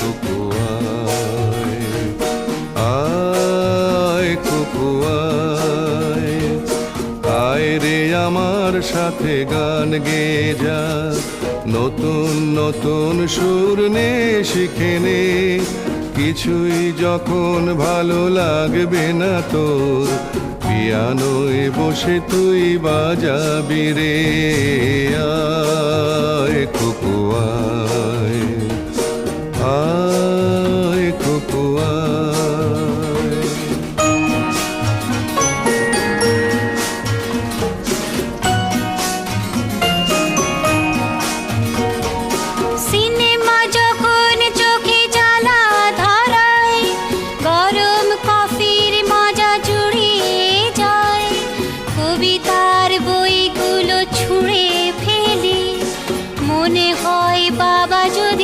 কুকুয়ায়, আয় কুকুয়ায়, আয় রে আমার সাথে গান গেয়ে যা, নতুন নতুন সুর নে শিখে নে। কিছুই যখন ভালো লাগবে না তোর, পিয়ানোয় বসে তুই বাজাবি রে, আয় কুকুয়ায়।